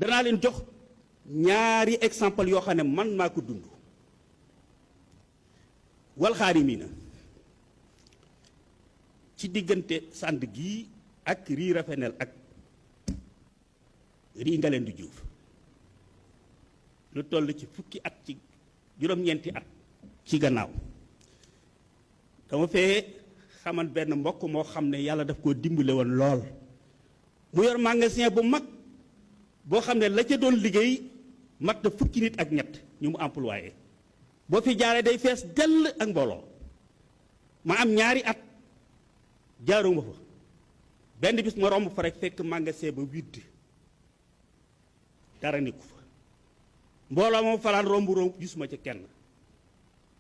danaa leen jox ñaari exemple yoo xam ne man maa ko dund. Walxaarimiina ci diggante sànd gii ak rii Rafenel ak rii Ngalendu Juuf lu toll ci fukki at ci juróom-ñeenti at ci gannaaw dama fee xaman benn mbokk moo xam ne yàlla daf koo dimbale woon lool mu yor magasin bu mag boo xam ne la ca doon liggéey mat na fukki nit ak ñett ñu mu employé boo fi jaaree day fees dell ak mbooloo ma am ñaari at jaaruma fa benn bis ma romb fa rek fekk magasin ba widd dara nekku fa mbooloo moom falaan romb gisuma ca kenn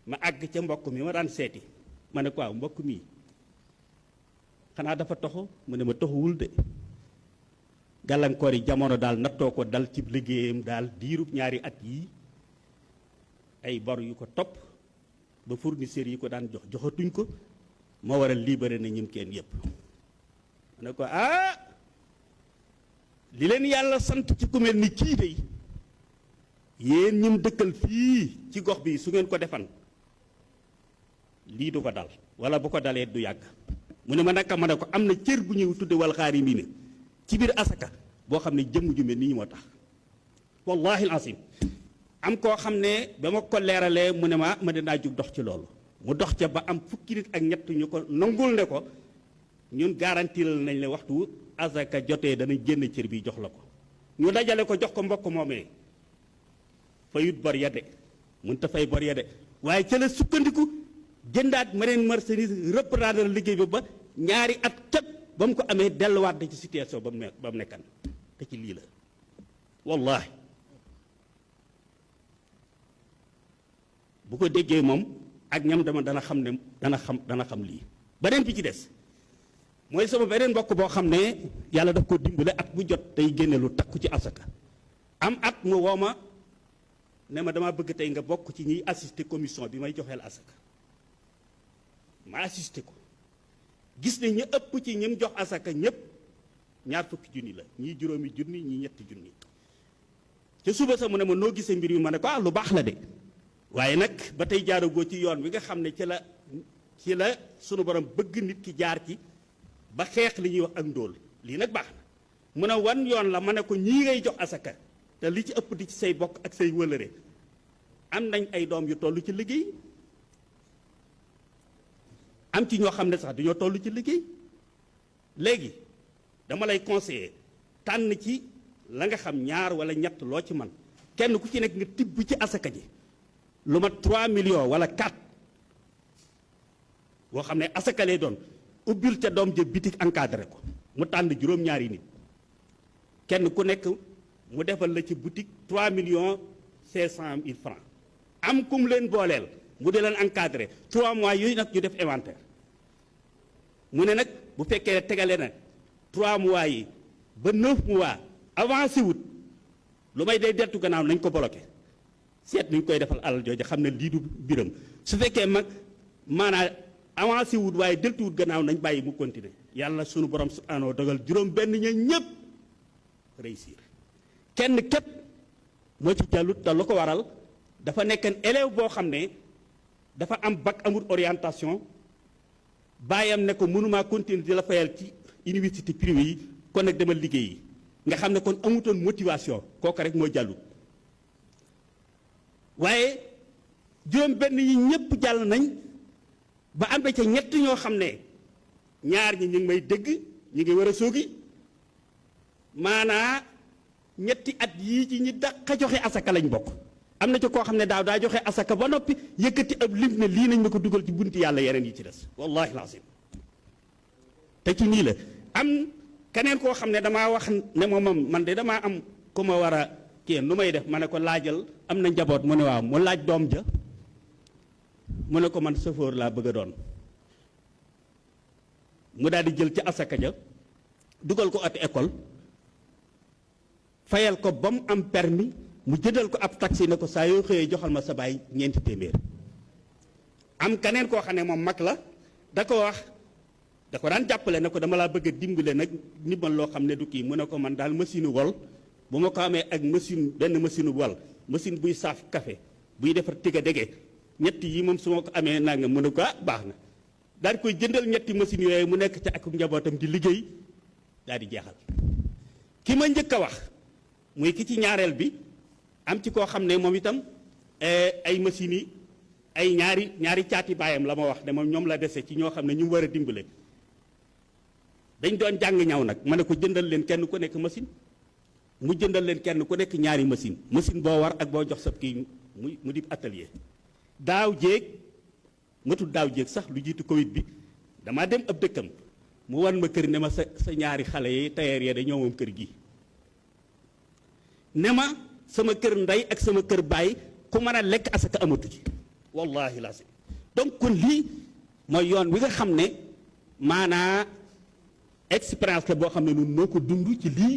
ma àgg ca mbokk mi ma daan seeti ma ne ko waaw mbokk mi xanaa dafa toxu mu ne ma toxuwul de gàllankoor yi jamono daal nattoo ko dal ci liggéeyam daal diirub ñaari at yii ay bor yu ko topp ba fournisseurs yi ko daan jox joxatuñ ko moo waral libéré na ñim kenn yépp ma ne ko li leen yàlla sant ci ku mel ni kii de yéen ñim dëkkal fii ci gox bi su ngeen ko defan lii du ko dal wala bu ko dalee du yàgg mu ne ma naka ma ne ko am na cër bu ñuy tudde Walxaarimiina ci biir asaka boo xam ne jëmm ju mel nii moo tax wallahi alasim am koo xam ne ba ma ko leeralee mu ne ma dinaa jug dox ci loolu mu dox ca ba am fukki nit ak ñett ñu ko nangul ne ko ñun garanti nañ la waxtu asaka jotee dana génn cër bi jox la ko ñu dajale ko jox ko mbokk moomee fayut bor ya de mun ta fay bor ya de waaye ca la sukkandiku jëndaat meneen marchandise reprendre liggéey bi ba ñaari at képp ba mu ko amee delluwaat da ci situation ba mu nekkan te ci lii la wallahi bu ko déggee moom ak ñam dana xam ne dana xam lii beneen bi ci des mooy sama beneen mbokk boo xam ne yàlla daf ko dimbale at bu jot tey génne lu takku ci asaka am at mu woo ma ne ma dama bëgg tey nga bokk ci ñiy assister commission bi may joxeel asaka ma assister ko gis ne ñu ëpp ci ñim jox asaka ñëpp ñaar fukki junni la ñii juróomi junni ñii ñetti junni ca suba sa mu ne ma noo gisee mbir mi ma ne ko lu baax la de waaye nag ba tey jaaragoo ci yoon wi nga xam ne ci la sunu borom bëgg nit ki jaar ci ba xeex li ñuy wax ak ndóol lii nag baax na mu ne wan yoon la ma ne ko ñii ngay jox asaka te li ci ëpp di ci say bokk ak say wëlëre am nañ ay doom yu toll ci liggéey am ci ñoo xam ne sax dañoo toll ci liggéey léegi dama lay conseiller tànn ci la nga xam ñaar wala ñett loo ci man kenn ku ci nekk nga tibb ci asaka ji lu mat 3 millions wala 4 boo xam ne asaka lay doon ubbil ca doom ja bitik encadré ko mu tànn juróom-ñaari nit kenn ku nekk mu defal la ci boutique 3 millions 500 000 francs am kum leen booleel mu di leen encadré 3 mois yooyu nag ñu def inventaire mu ne nag bu fekkee tegale na 3 mois yi ba 9 mois avancé wut lu may day deltu gannaaw nañ ko bloqué seet nuñ koy defal alal jooju xam ne lii du biram su fekkee mag maanaa avancé wut waaye deltu wut gannaaw nañ bàyyi mu continuer yàlla sunu borom subhanahu wa dogal juróom benn ña ñëpp réussir kenn képp moo ci jàllut te lu ko waral dafa nekkan élève boo xam ne dafa am bac amul orientation baayam ne ko mënumaa continuer di la fayal ci université privée yi kon nag demal liggéey yi nga xam ne kon amutoon motivation kooku rek moo jàllut waaye juróom benn yi ñëpp jàll nañ ba am na ca ñett ñoo xam ne ñaar ñi ñu ngi may dégg ñu ngi war a soogi maanaa ñetti at yii ci ñi dàqa joxe asaka lañ bokk am na ci koo xam ne daaw daa joxe asaka ba noppi yëkkati ab lim ne lii nañ ma ko dugal ci bunti yàlla yeneen yi ci des wallahi lazim te ci nii la am keneen koo xam ne damaa wax ne moom man de damaa am ku ma war a kii nu may def ma ne ko laajal am na njaboot mu ne waaw mu laaj doom ja mu ne ko man chauffeur laa bëgg a doon mu daal di jël ci asaka ja dugal ko at école fayal ko ba mu am permis mu jëndal ko ab taxi ne ko saa yoo xëyee joxal ma sa baay ñeenti téeméer am keneen koo xam ne moom mag la da ko wax da ko daan jàppale ne ko dama laa bëgg a dimbale nag ndimbal loo xam ne du kii mu ne ko man daal machine wol bu ma ko amee ak benn machine wal machine buy saaf café buy defar tiga dege ñett yi moom su ma ko amee nanga mën a ko baax na daal di koy jëndal ñetti machines yooyu mu nekk ca ak njabootam di liggéey daal di jeexal. ki ma njëkk a wax muy ki ci ñaareel bi am ci koo xam ne moom itam ay machines yi ay ñaari caati baayam la ma wax ne moom ñoom la dese ci ñoo xam ne ñu war a dimbale dañ doon jàng ñaw nag ma ne ko jëndal leen kenn ku nekk machine mu jëndal leen kenn ku nekk ñaari machine boo war ak boo jox sa kii mu di atelier. daaw jéeg matul daaw jéeg sax lu jiitu Covid bi damaa dem ab dëkkam mu wan ma kër ne ma sa ñaari xale yi tailleur yi dañoo moom kër gi ne ma sama kër ndey ak sama kër baay ku mën a lekk asaka amatu ci wallahi la si donc kon lii mooy yoon wi nga xam ne maanaa expérience la boo xam ne nun noo ko dund ci lii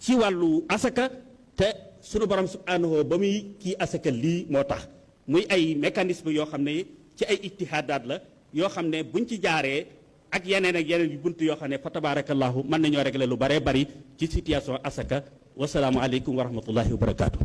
ci wàllu asaka te sunu borom subhanahu ba muy kii asaka lii moo tax muy ay mécanisme yoo xam ne ci ay ijtihaadaat la yoo xam ne buñ ci jaaree ak yeneen yu bunt yoo xam ne fa tabarakallahu mën nañoo régler lu baree bari ci situation asaka wasalaamu aleykum wa rahmatullahi wa barakaatu.